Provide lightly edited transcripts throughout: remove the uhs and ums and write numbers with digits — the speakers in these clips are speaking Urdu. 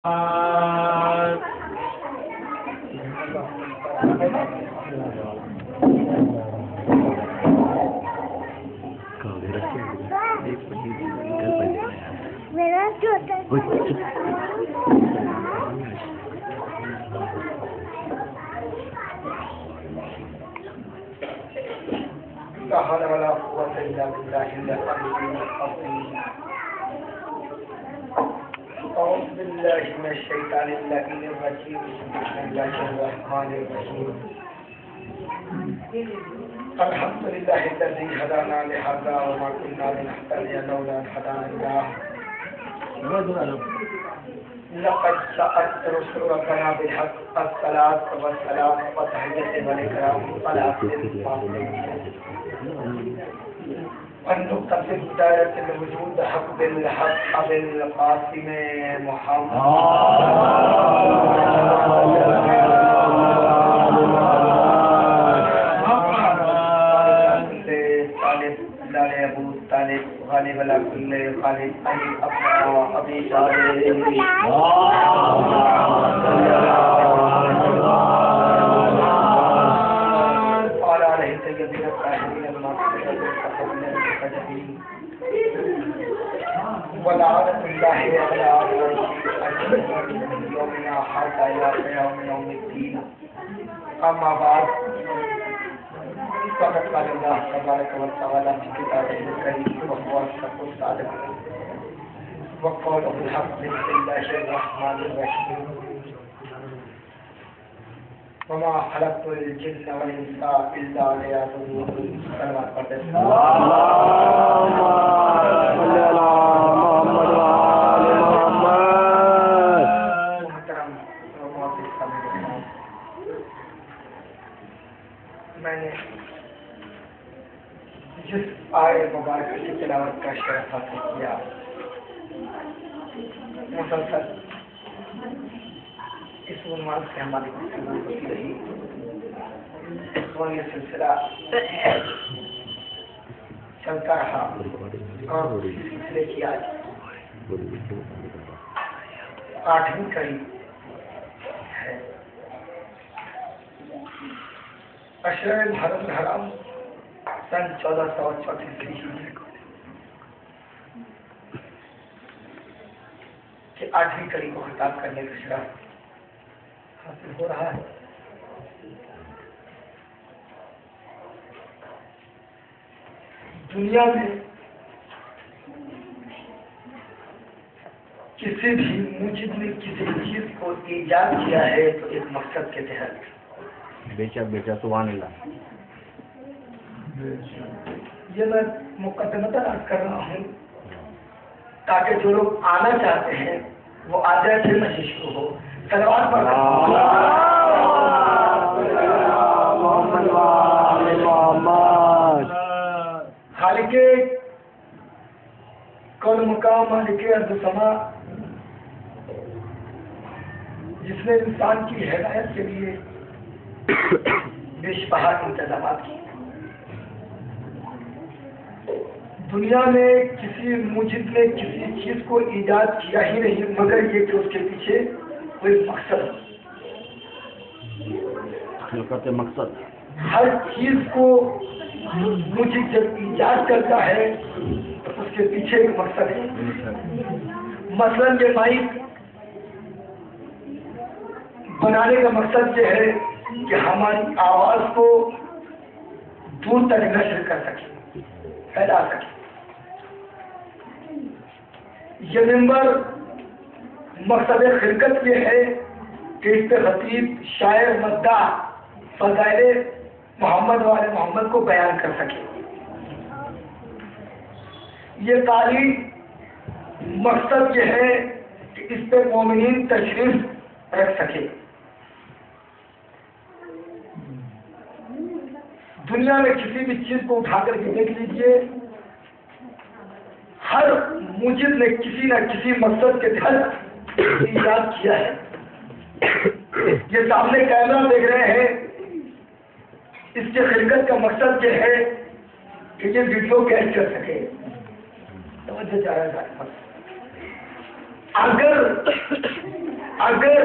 لا حول ولا قوة إلا بالله العلي العظيم. أعوذ بالله من الشيطان اللعين الرجيم. بسم الله الرحمن الرحيم. الحمد لله الذي هدانا لهذا وما كنا لنهتدي لولا أن هدانا الله. لقد جاءت رسل ربنا بالحق. الصلاة والسلام وتحية والإكرام على والنقطة في بداية الوجود حق بالحق بالقاسم محمد ابو طالب غالب على كل خالد علی اپنا ابی طالب اور علیہ سیدنا الطاہرین المعصومین المقدسین ولعنۃ اللہ علی اعدائهم یومنا حتى یوم الدین. اما بعد فقد قال الله تبارك وتعالى في كتابه الكريم وهو الصدق الصادق وقوله الحق. بسم الله الرحمن الرحيم. وما خلقت الجن والانس الا ليعبدون. صلوات پڑھتے ہیں. اللهم صل على محمد وعلى محمد. محترم معزز سامعین، میں نے جس آئے مبارکہ کی تلاوت کا شرف حاصل کیا، مسلسل اس عنوان سے ہماری گفتگو ہوتی رہی. یہ سلسلہ چلتا رہا اور اس سلسلے کی آج 8ویں کڑی ہے. اشرف محرم الحرام سن 1434 کہ 8ویں کڑی کو خطاب کرنے کا شرف حاصل ہو رہا ہے. دنیا میں کسی بھی موجد نے کسی چیز کو ایجاد کیا ہے تو ایک مقصد کے تحت. بیچا سبحان اللہ. یہ میں مقدمتاً عرض کر رہا ہوں تاکہ جو لوگ آنا چاہتے ہیں وہ آ جائے، پھر میں شروع ہو. صلوات پڑھ خالق کون مقام مالک ارض و سما، جس نے انسان کی ہدایت کے لیے بے شمار انتظامات کیے. دنیا میں کسی موجد نے کسی چیز کو ایجاد کیا ہی نہیں مگر یہ کہ اس کے پیچھے کوئی مقصد. مقصد ہر چیز کو موجد جب ایجاد کرتا ہے تو اس کے پیچھے ایک مقصد ہے. مثلا یہ مائک بنانے کا مقصد یہ ہے کہ ہماری آواز کو دور تک نشر کر سکے، پھیلا سکے. یہ ممبر مقصد خلقت یہ ہے کہ اس پہ خطیب شاعر مداح فضائل محمد والے محمد کو بیان کر سکے. یہ تعلیم مقصد یہ ہے کہ اس پہ مومنین تشریف رکھ سکے. دنیا میں کسی بھی چیز کو اٹھا کر کے دیکھ لیجئے، ہر موجد نے کسی نہ کسی مقصد کے تحت ایجاد کیا ہے. یہ سامنے کیمرہ دیکھ رہے ہیں، اس کے خلقت کا مقصد یہ ہے کہ یہ ویڈیو کیچ کر سکے. توجہ چاہ رہا ہے. اگر اگر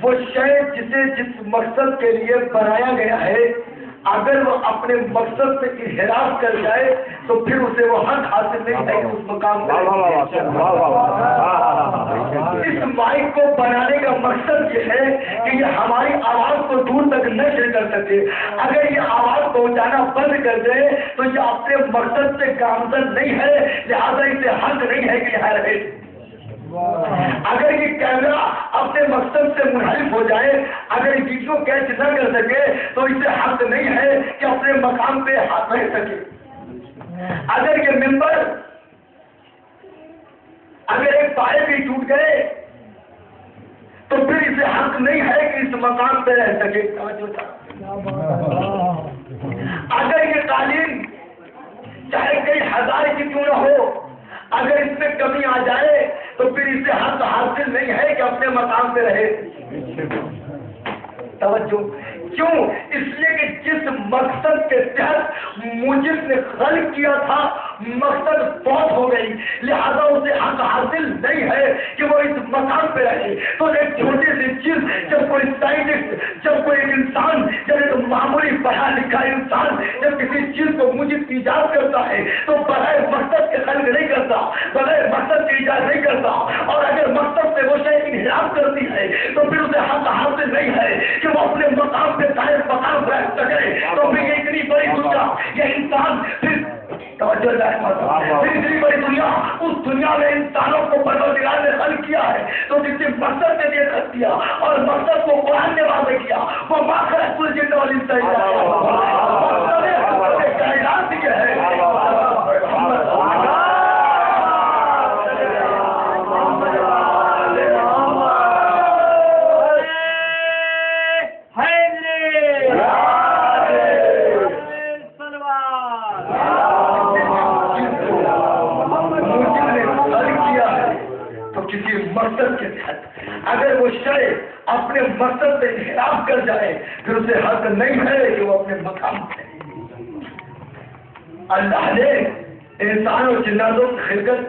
وہ شے جسے جس مقصد کے لیے بنایا گیا ہے اگر وہ اپنے مقصد سے انحراف کر جائے تو پھر اسے وہ حق حاصل نہیں ہے کہ اس مقام پر اس مائک کو بنانے کا مقصد یہ ہے کہ یہ ہماری آواز کو دور تک نشر کر سکے. اگر یہ آواز پہنچانا بند کر دے تو یہ اپنے مقصد سے گامزن نہیں ہے, لہذا اسے حق نہیں ہے کہ یہاں رہے. اگر یہ کیمرہ اپنے مقصد سے منحرف ہو جائے, اگر ویڈیو کیچ نہ کر سکے تو اسے حق نہیں ہے کہ اپنے مقام پہ ہاتھ رہ سکے. اگر یہ ممبر اگر ایک پائے بھی ٹوٹ گئے تو پھر اسے حق نہیں ہے کہ اس مقام پہ رہ سکے. اگر یہ قالین چاہے کئی ہزار کی کیوں نہ ہو, اگر اس میں کمی آ جائے تو پھر اسے حق حاصل نہیں ہے کہ اپنے مقام پہ رہے. توجہ کیوں؟ اس لیے کہ جس مقصد کے تحت موجب نے خلق کیا تھا مقصد بہت ہو گئی, لہذا اسے حق حاصل نہیں ہے کہ وہ اس مقام پہ رہے. تو ایک چھوٹی سی چیز جب کوئی سائنٹسٹ, جب کوئی انسان, جب ایک معمولی پڑھا لکھا انسان جب کسی چیز کو موجب ایجاد کرتا ہے تو بغیر مقصد کے خلق نہیں کرتا, بغیر مقصد کے ایجاد نہیں کرتا. اور اگر مقصد سے وہ شے انحراف کرتی ہے تو پھر اسے حق حاصل نہیں ہے کہ وہ اپنے مقام پہ قائم مقام رہ سکے. تو پھر یہ اتنی بڑی دنیا, یہ انسان پھر توجہ پھر اتنی بڑی دنیا, اس دنیا میں انسانوں کو پروردگار نے خلق کیا ہے تو کسی مقصد کے لیے خلق کیا, اور مقصد کو قرآن نے واضح کیا. وہ ماخرج کل جن والانس مقصد کائنات یہ ہے. مقصد کے تحت اگر وہ شے اپنے مقصد سے انحراف کر جائے پھر اسے حق نہیں ہے کہ وہ اپنے مقام پہ. اللہ نے انسان اور جناتوں کی خلقت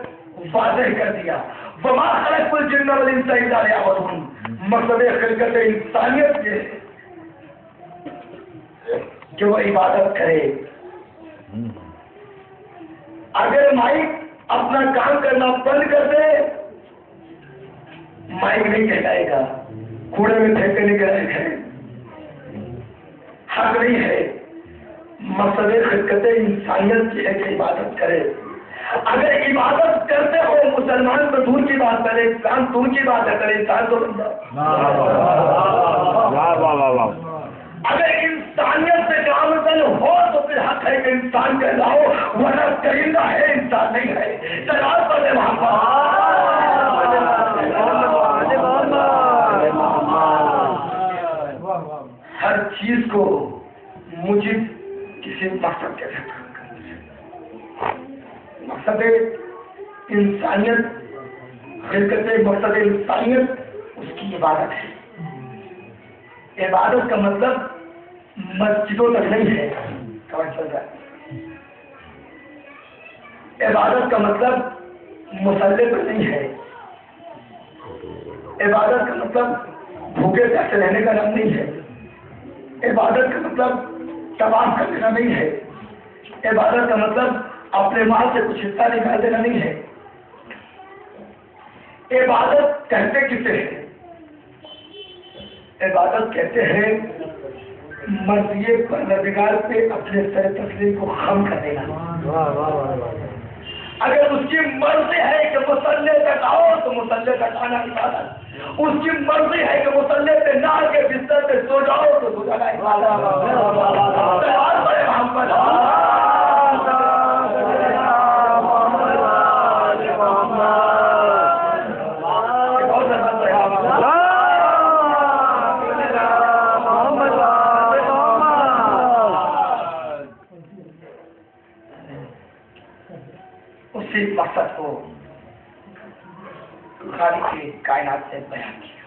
واضح کر دیا. وما خلقت الجن والانس الا ليعبدون. مقصد خلقت انسانیت یہ ہے کہ وہ عبادت کرے. اگر مائک اپنا کام کرنا بند کر دے مائک نہیں کہلائے گا, کوڑے میں پھینکنے کے لائق ہے, حق نہیں ہے. مقصد خلقت انسانیت کی ہے کہ عبادت کرے. اگر عبادت کرتے ہو مسلمان تو دور کی بات کرے, انسان دور کی بات کرے, انسان تو بندہ. اگر انسانیت سے کامل ہو تو پھر حق ہے کہ انسان کہلاؤ, ورنہ کہندہ ہے انسان نہیں ہے. سلام پڑھے وہاں پر ہر چیز کو مجھے کسی مقصد کے ساتھ مقصد انسانیت خلقت مقصد انسانیت اس کی عبادت ہے. عبادت کا مطلب مسجدوں تک نہیں ہے. عبادت کا مطلب مسلح پر نہیں ہے. عبادت کا مطلب بھوکے پیسے رہنے کا نام نہیں ہے. عبادت کا مطلب طواف کر دینا نہیں ہے. عبادت کا مطلب اپنے مال سے کچھ حصہ نکال دینا نہیں ہے. عبادت کہتے کسے ہیں؟ عبادت کہتے ہیں مرضی پروردگار پہ اپنے سر تسلیم کو خم کر دینا. اگر اس کی مرضی ہے کہ مسلح تک آؤ تو مسلح تک آنا عبادت. اس کی مرضی ہے کہ مسلح پہ نہ آ کے بستر پہ سو جاؤ تو سو جانا عبادت. اسی مقصد کو خالق کائنات سے بیان کیا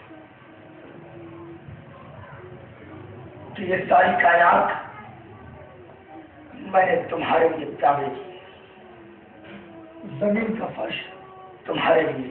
کہ یہ ساری کائنات میں نے تمہارے لیے تعمیر کی, زمین کا فرش تمہارے لیے,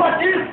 25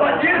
25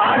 8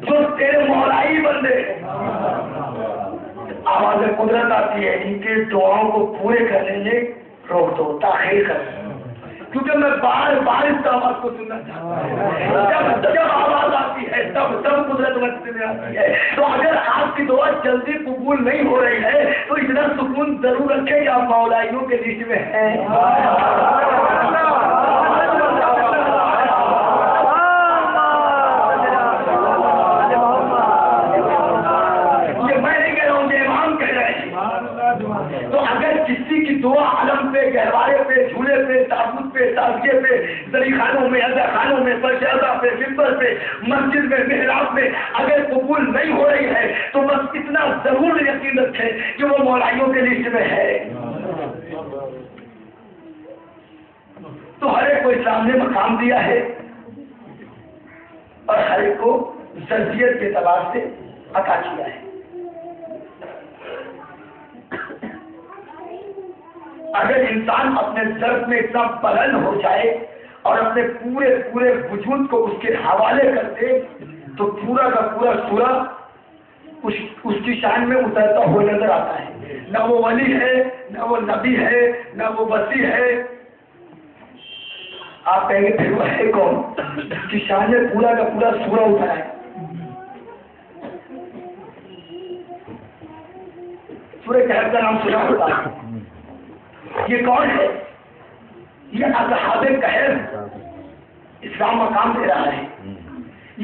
جو تیرے مولائی بندے آواز قدرت آتی ہے ان کے دعاؤں کو پورے کرنے میں روک دو، تاخیر کر دو، کیونکہ میں بار بار اس آواز کو سننا چاہتا ہوں۔ جب آواز آتی ہے تب قدرت وقت میں آتی ہے۔ تو اگر آپ کی دعا جلدی قبول نہیں ہو رہی ہے تو اتنا سکون ضرور رکھے کہ آپ مولائیوں کے لسٹ میں ہیں۔ کسی کی دعا علم پہ، گہوارے پہ، جھولے پہ، تابوت پہ، تازیے پہ، زری خانوں میں، عزا خانوں میں، پرشادہ پہ، ممبر پہ، مسجد میں، محراب میں اگر قبول نہیں ہو رہی ہے تو بس اتنا ضرور یقین رکھیں کہ وہ مولائیوں کے لسٹ میں ہے۔ تو ہر ایک کو اسلام نے مقام دیا ہے اور ہر ایک کو ذریعت کے اعتبار سے عطا کیا ہے۔ اگر انسان اپنے ضرب میں اتنا بلند ہو جائے اور اپنے پورے وجود کو اس کے حوالے کر دے تو پورا کا پورا سورہ اس کی شان میں اترتا ہوا نظر آتا ہے۔ نہ وہ ولی ہے، نہ وہ نبی ہے، نہ وہ وصی ہے۔ آپ کہیں گے پھر وہ ہے کون جس کی شان میں پورا کا پورا سورہ اترا ہے؟ سورہ کہف کا نام سنا ہوگا۔ یہ کون ہے؟ یہ اصحاب کہف اسلام مقام دے رہا ہے۔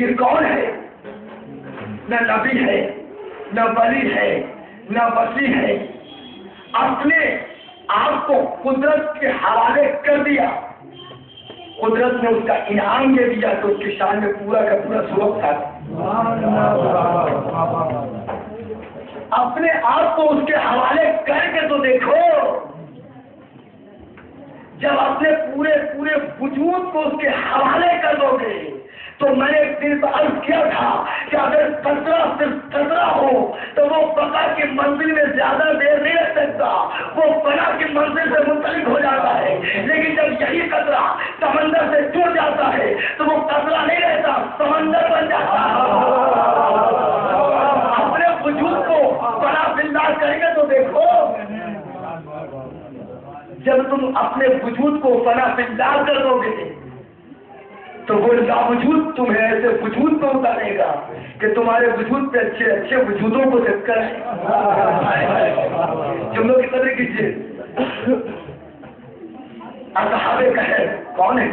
یہ کون ہے؟ نہ نبی ہے، نہ ولی ہے، نہ وصی ہے، اپنے آپ کو قدرت کے حوالے کر دیا، قدرت نے اس کا انعام دے دیا تو اس کی شان میں پورا کا پورا سبق تھا۔ اپنے آپ کو اس کے حوالے کر کے تو دیکھو، جب اپنے پورے وجود کو اس کے حوالے کر دو گے تو میں نے ایک دن عرض کیا تھا کہ اگر قطرہ صرف قطرہ ہو تو وہ بقا کی منزل میں زیادہ دیر نہیں رہ سکتا، وہ فنا کی منزل سے منسلک ہو جاتا ہے۔ لیکن جب یہی قطرہ سمندر سے جڑ جاتا ہے تو وہ قطرہ نہیں رہتا، سمندر بن جاتا ہے۔ اپنے وجود کو فنا بلدار کریں گے تو دیکھو، جب تم اپنے وجود کو فنا بلدار کر دو گے تو وہ لاوجود تمہیں ایسے وجود پہ اتارے گا کہ تمہارے وجود پہ اچھے اچھے وجودوں کو دیکھ کر جملوں کی قدر کیجیے۔ اصحاب کہف کون ہے؟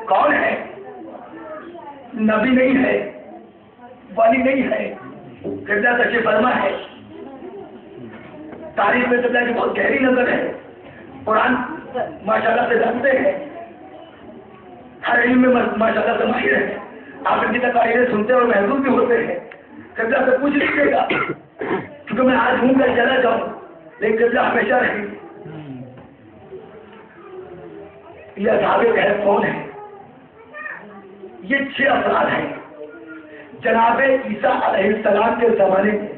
کون ہے؟ نبی نہیں ہے، ولی نہیں ہے، قبلہ تشریف فرما ہے، تاریخ میں قبلہ کی بہت گہری نظر ہے، قرآن ماشاءاللہ سے جانتے ہیں، ہر علم میں ماشاءاللہ سے ماہر ہے، آپ ان کی تقاریریں سنتے اور محظوظ بھی ہوتے ہیں۔ قبلہ سے پوچھ لیجیے گا، کیونکہ میں آج ہوں کر چلا جاؤں لیکن قبلہ ہمیشہ رہے۔ یہ اصحاب کہف کون ہے؟ یہ 6 افراد ہیں۔ جناب عیسیٰ علیہ السلام کے زمانے میں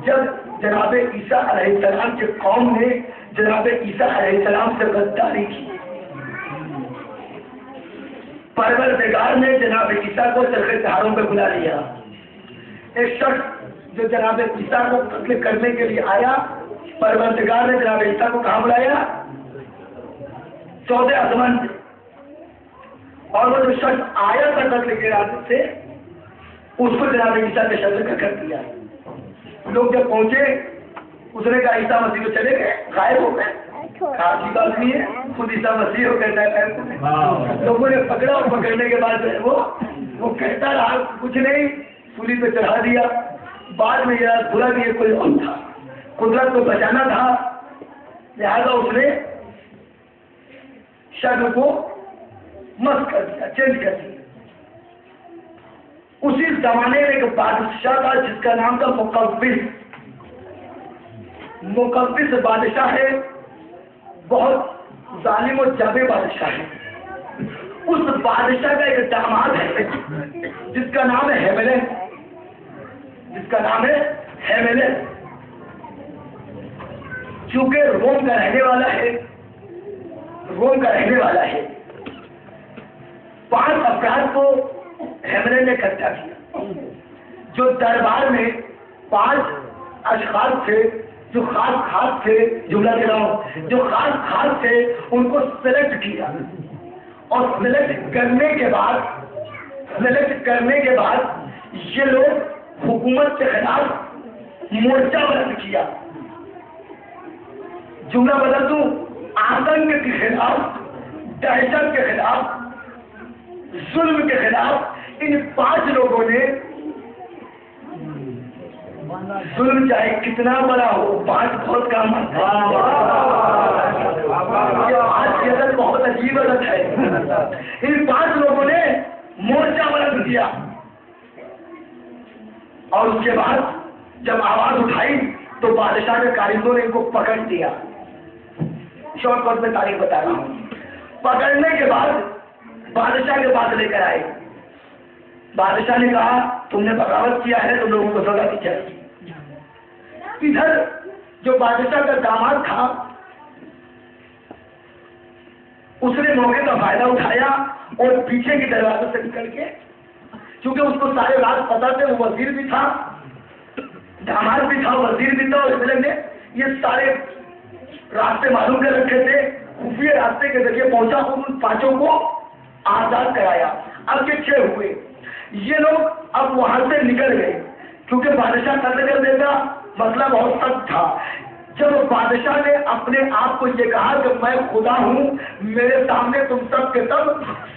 جب جناب عیسیٰ علیہ السلام کے قوم نے جناب عیسیٰ علیہ السلام سے غداری کی، پروردگار نے جناب عیسیٰ کو چرخے چہاروں پہ بلا لیا۔ ایک شخص جو جناب عیسیٰ کو قتل کرنے کے لیے آیا، پروردگار نے جناب عیسیٰ کو کہاں بلایا؟ چوتھے آسمان سے۔ اور وہ جو شخص آیا تھا قتل کے ارادے سے، اس کو جناب عیسیٰ کے شکل کا کر دیا۔ لوگ جب پہنچے اس نے کہا عیسیٰ مسیح کو چلے گئے، غائب ہو گئے۔ خاصی بات نہیں ہے، خود عیسیٰ مسیح ہو کہتا ہے۔ لوگوں نے پکڑا اور پکڑنے کے بعد وہ کہتا رہا کچھ نہیں، سولی پہ چڑھا دیا۔ بعد میں یہ بھولا کہ یہ کوئی اور تھا، قدرت کو بچانا تھا، لہذا اس نے شکل کو مست کر دیا، چینج کر دیا۔ اسی زمانے میں ایک بادشاہ تھا جس کا نام تھا مقوس۔ مقوس بادشاہ ہے، بہت ظالم و جابر بادشاہ ہے۔ اس بادشاہ کا ایک داماد ہے جس کا نام ہے ہیملن، جس کا نام ہے ہیملن۔ چونکہ روم کا رہنے والا ہے، روم کا رہنے والا ہے، 5 افراد کو حملے نے اکٹھا کیا. جو دربار میں 5 اشخاص تھے جو خاص تھے، جملہ دے رہا ہوں، جو خاص تھے ان کو سلیکٹ کیا اور سلیکٹ کرنے کے بعد یہ لوگ حکومت کے خلاف مورچہ بلند کیا. جملہ بدل دوں، آتنک کے خلاف، دہشت کے خلاف، ظلم کے خلاف ان 5 لوگوں نے، ظلم چاہے کتنا بڑا ہو، 5 بہت کام آتا ہے. آج کی عدد بہت عجیب عدد ہے. ان 5 لوگوں نے مورچہ بلند کیا اور اس کے بعد جب آواز اٹھائی تو بادشاہ کے کارندوں نے ان کو پکڑ دیا. شارٹ کٹ میں تاریخ بتا رہا ہوں. پکڑنے کے بعد بادشاہ کے پاس لے کر آئے. بادشاہ نے کہا تم نے بغاوت کیا ہے، تم لوگوں کو سزا دی جائے. ادھر جو بادشاہ کا داماد تھا اس نے موقع کا فائدہ اٹھایا اور پیچھے کی دروازے سے نکل کے، کیونکہ اس کو سارے راز پتا تھے، وہ وزیر بھی تھا، داماد بھی تھا، وزیر بھی تھا، اور اس نے یہ سارے راستے معلوم کر رکھے تھے. خفیہ راستے کے ذریعے پہنچا، ان 5 کو آزاد کرایا. اب کے 6 ہوئے. یہ لوگ اب وہاں سے نکل گئے کیونکہ بادشاہ قتل کر دیتا، مسئلہ بہت سخت تھا. جب بادشاہ نے اپنے آپ کو یہ کہا کہ میں خدا ہوں، میرے سامنے تم سب کے سب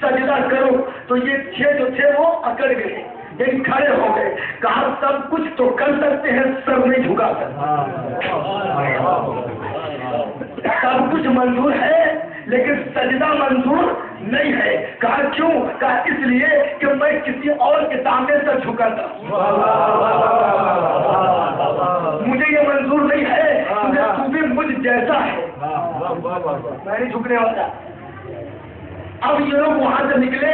سجدہ کرو، تو یہ 6 جو تھے وہ اکڑ گئے، یعنی کھڑے ہو گئے. کہا سب کچھ تو کر سکتے ہیں، سر نہیں جھکا سکتے. سب کچھ منظور ہے لیکن سجدہ منظور نہیں ہے. کہا کیوں؟ کہا اس لیے کہ میں کسی اور کے سامنے سر جھکا تھا، مجھے یہ منظور نہیں ہے کیونکہ تو بھی مجھ جیسا ہے، میں نہیں جھکنے والا. اب یہ لوگ وہاں سے نکلے